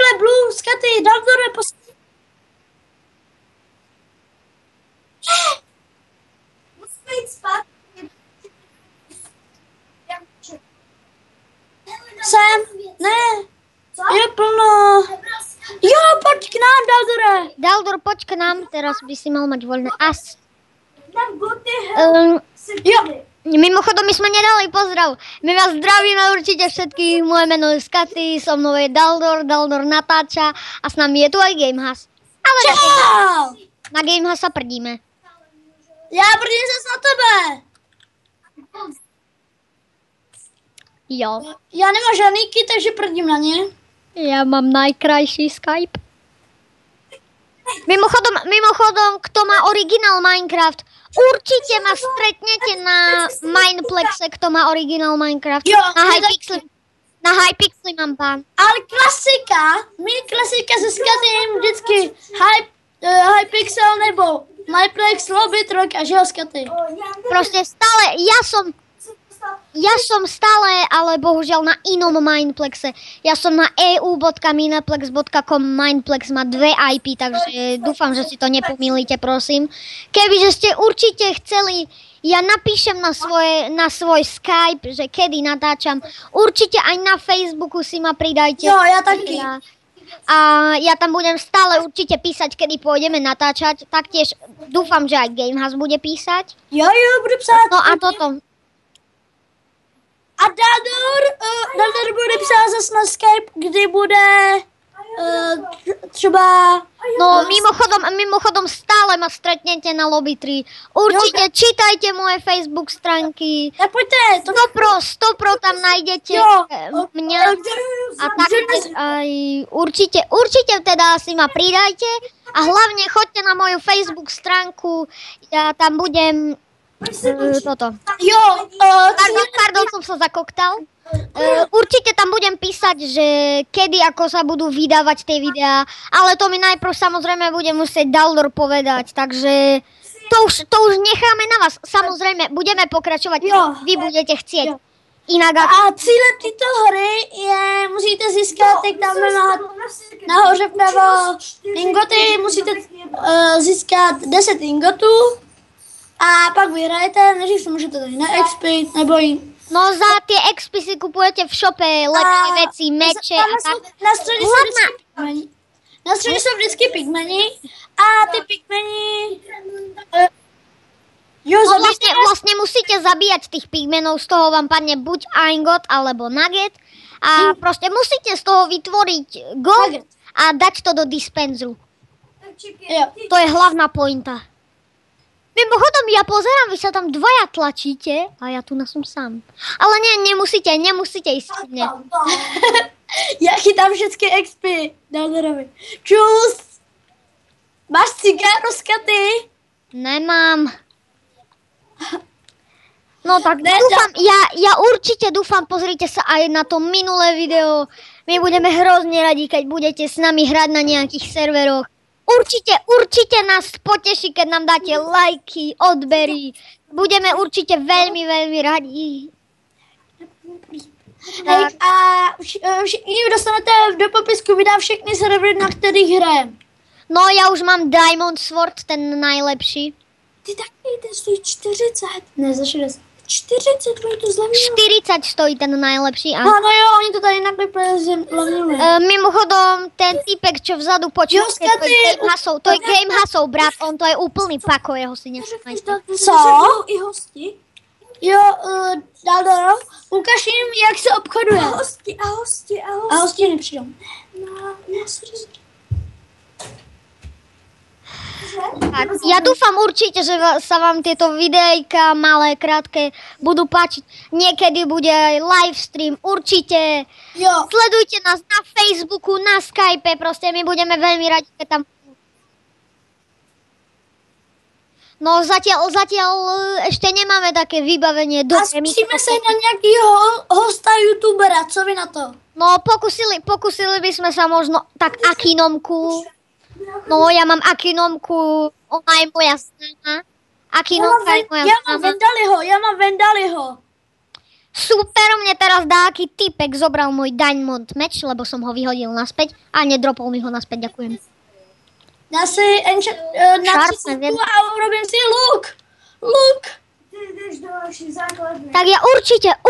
Dole, Blue, Skaty, Daldore, Musíme jít spát. Sem, ne, Co? je plno. Jo, pojď k nám, Daldore. Daldor, poď k nám, teraz by si mal mať voľné. Tam boty, Jo. Mimochodom, my sme nedali pozdrav. My vás zdravíme určite všetkých. Moje meno je Skaty, so mnou je Daldor natáča a s nami je tu aj Gamehas. Ale Čau. na Gamehas sa prdíme. Já prdím zas na tebe. Jo. Já nemám žádnýky, takže prdím na ně. Ja mám najkrajší Skype. Mimochodom, kto má originál Minecraft, určite ma stretnete na Mineplexe, kto má originál Minecraft. Jo, Na Hypixeli mám pán. Ale klasika se Skatym vždycky Hypixel nebo Myplex, Lobbytrok a žeho Skaty. Proste stále, ja som stále, ale bohužiaľ na inom Mineplexe. Ja som na eu.mineplex.com, Mineplex má 2 IP, takže dúfam, že si to nepomýlite, prosím. Kebyže ste určite chceli, ja napíšem na svoj Skype, že kedy natáčam. Určite aj na Facebooku si ma pridajte. Jo, ja taky. A ja tam budem stále určite písať, kedy pôjdeme natáčať. Taktiež dúfam, že aj Gamehas bude písať. Jo, budu psát. No a toto. A Daldor bude psát zase na Skype, kdy bude třeba... No mimochodom stále ma stretnete na Lobby 3. Určite čítajte moje Facebook stránky. Tak pojďte. Stopro tam nájdete mňa. A taktiež aj určite teda si ma pridajte. A hlavne choďte na moju Facebook stránku. Ja tam budem... toto. Jo, Pardon, som sa zakoktal. Určite tam budem písať, že kedy ako sa budú vydávať tie videá, ale to mi najprv samozrejme bude musieť Daldor povedať, takže to už necháme na vás. Samozrejme, budeme pokračovať, vy budete chcieť. Inak a cílem této hry je, musíte získat, jak tam nahoře vpravo ingoty, musíte získat 10 ingotů a pak vyhrajete, než si můžete tady neexpit, nebo no za tie expy si kupujete v shope lepšie veci, meče a tak. Na středě jsou vždycky pigmeni a ty pigmeni... Vlastne musíte zabíjať tých pigmenov, z toho vám padne buď ingot alebo nugget a proste musíte z toho vytvoriť gold a dať to do dispenzu. To je hlavná pointa. Mimochodom, ja pozerám, vy sa tam dvaja tlačíte a ja tu som sám. Ale nemusíte ísť. Ja chytám všetky expy. Daldorovi. Čus! Máš cigáro, Skaty? Nemám. No tak dúfam, ja určite dúfam, pozrite sa aj na to minulé video. My budeme hrozne radi, keď budete s nami hrať na nejakých serveroch. Určite nás poteší, keď nám dáte lajky, odbery. Budeme určite veľmi, veľmi radi. Hej, a všichni dostanete do popisku videa všechny servery, na kterých hrajem. No, ja už mám Diamond Sword, ten najlepší. Ty taky, ten stojí 40. Ne, za 60. 40, to zlevnilo. 40 stojí ten najlepší. No jo, oni to tady naklipli zlevnili. Mimochodom, ten týpek, čo vzadu počúvate, to je Gamehasov brat, on to je úplný pako, jeho si nevšimajte. Co? I hosti. Jo, Daldor, ukaž jim, jak se obchoduje. A hosti nepřijdou. Tak, ja dúfam určite, že sa vám tieto videjka malé, krátke budú páčiť. Niekedy bude aj livestream, určite. Jo. Sledujte nás na Facebooku, na Skype, proste my budeme veľmi radi, keď tam... No zatiaľ ešte nemáme také vybavenie. A zkusíme sa na nejakého hosta youtubera, co vy na to? No pokusili by sme sa možno tak Akinomku. No ja mám Akinomku, ona je moja známa. Akinomka je moja známa. Ja mám Vendaliho. Super, mne teraz dáky typek zobral môj diamond match, lebo som ho vyhodil naspäť a nedropol mi ho naspäť, ďakujem. Já si na Sharp, 30 neviem. a urobím si luk. Luk. Ty jdeš do vaší základny. Tak ja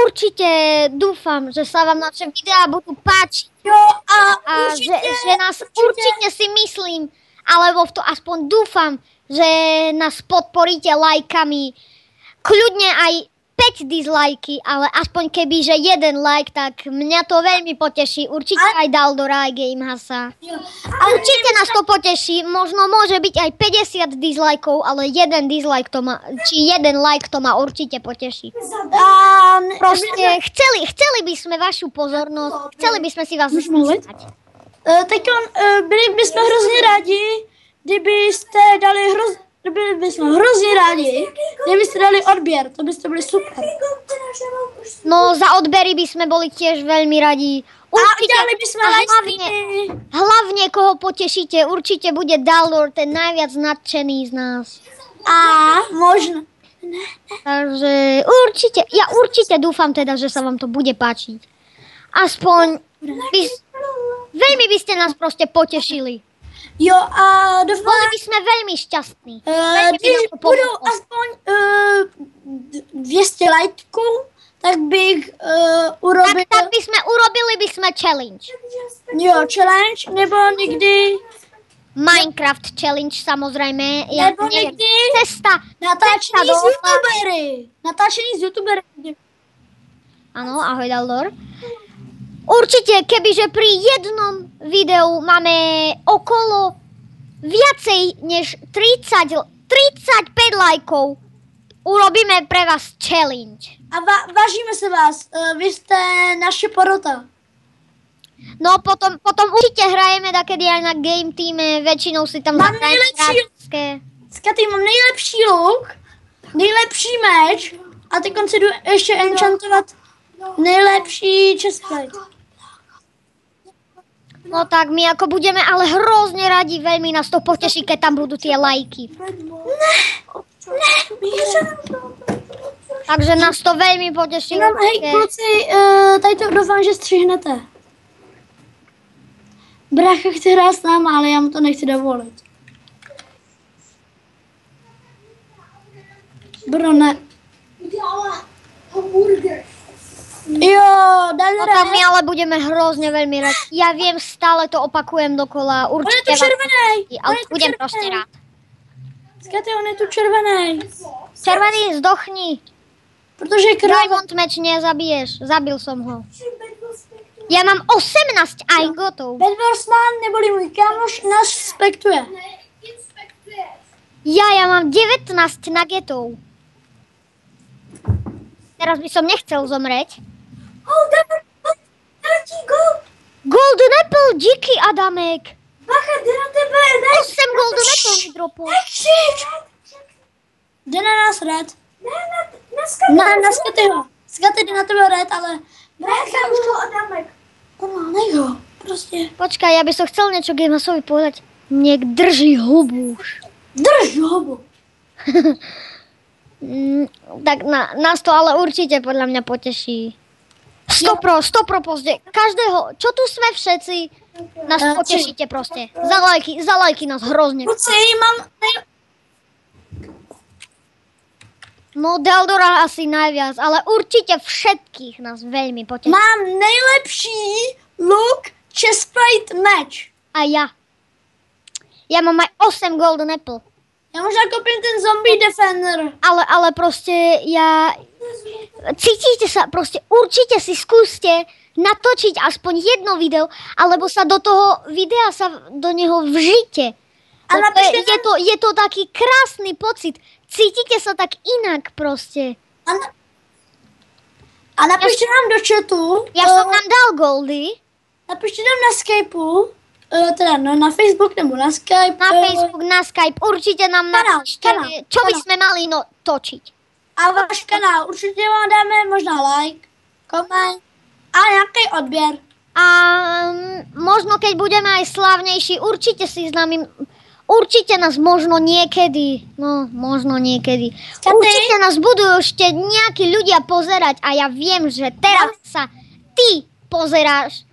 určite dúfam, že sa vám naše videá budú páčiť Jo, a a určitě, že nás určite si myslím, alebo v to aspoň dúfam, že nás podporíte lajkami. Kľudne aj 5 dislajky, ale aspoň keby, že jeden like, tak mňa to veľmi poteší. Určite aj Daldora, aj Gamehasa. a Určite nás to poteší, možno môže byť aj 50 dislajkov, ale jeden dislike to má, či jeden like to ma určite poteší. Proste chceli by sme vašu pozornosť, chceli by sme si vás mluvit? vyspať. teď byli bychom hrozně rádi, kdybyste dali byli bychom hrozně rádi, kdybyste dali odběr, to byste byli super. No za odbery by sme boli tiež veľmi radi. A udělali bychom a livestreamy. hlavne koho potešíte, určite bude Daldor ten najviac nadšený z nás. A možno. Takže ja určite dúfam teda, že sa vám to bude páčiť. Aspoň veľmi by ste nás proste potešili. Jo, a doufám, Boli by sme veľmi šťastní. Veľmi by když nám to budou pomohlo. aspoň 200 lajků, tak bych urobil Tak urobili by sme challenge. challenge, nebo někdy Minecraft challenge samozrejme. Ja Nebo neviem. niekdy Cesta natáčení do s oka. youtubery. Natáčení s youtubery. Áno, ahoj Daldor. Určite, kebyže pri jednom videu máme okolo viacej než 35 lajkov, urobíme pre vás challenge. A vážíme se vás, vy jste naše porota. No potom určite hrajeme takedy aj na game týme, väčšinou si tam Mám zahrajeme nejlepší- grafické. Skaty, mám nejlepší luk, nejlepší meč a teď si jdu ještě enchantovat nejlepší chestplate. No tak my ako budeme ale hrozne radi, veľmi nás to poteší, keď tam budú tie lajky. Takže nás to veľmi poteší. Jenom, hej, určite. kluci, tady to doufám, že střihnete. Brácha chce hrát s náma, ale já mu to nechci dovolit. Bro, ne. Jo, No Daldore. tak my ale budeme hrozne veľmi radi. Ja viem, stále to opakujem dokola. On je Určite tu vás červený. ale budem proste rád. Skaty, on je tu červený. Červený, zdochni. Protože kráva. Diamond meč nezabiješ. Zabil som ho. Ja mám 18 ajgotov. Bedwarsman neboli můj kámoš nás spektuje. Ja mám 19 nuggetov. Teraz by som nechcel zomrieť. Golden Apple, díky Adamek. Bacha, jde na tebe, ne? 8 Golden Apple mi dropol. Jde na nás red. Ne, Na Skatyho. Skaty jde na tebe red, ale... Bacha, už to Adamek. Nech ho. Prostě. Počkaj, ja by som chcel niečo Gamehasovi povedať. Nech drží hubu už. Drž hubu. Tak nás to ale určite podľa mňa poteší. 100% proste. Každého, čo tu sme všetci, nás potešíte proste. Za lajky nás hrozne. Kluci, mám... No Daldora asi najviac, ale určite všetkých nás veľmi poteší. Mám nejlepší look chestplate match. A ja. Ja mám aj 8 Golden Apple. Já možná koupím ten zombie defender. Ale proste cítite sa, proste určite si skúste natočiť aspoň jedno video, alebo sa do toho videa do neho vžite. A napíšte Je to taký krásny pocit. Cítite sa tak inak proste. A napište nám do chatu. Ja som nám dal goldy. Napište nám na Skypeu. Teda na Facebook nebo na Skype. Na Facebook, na Skype. Určite nám napíšte, čo by sme mali točiť. A váš kanál. Určite vám dáme možná like, koment a nějaký odběr. A možno keď budeme aj slávnejší, určite si s nami určite nás možno niekedy, Katy? určite nás budú ešte nejakí ľudia pozerať a ja viem, že teraz sa ty pozeráš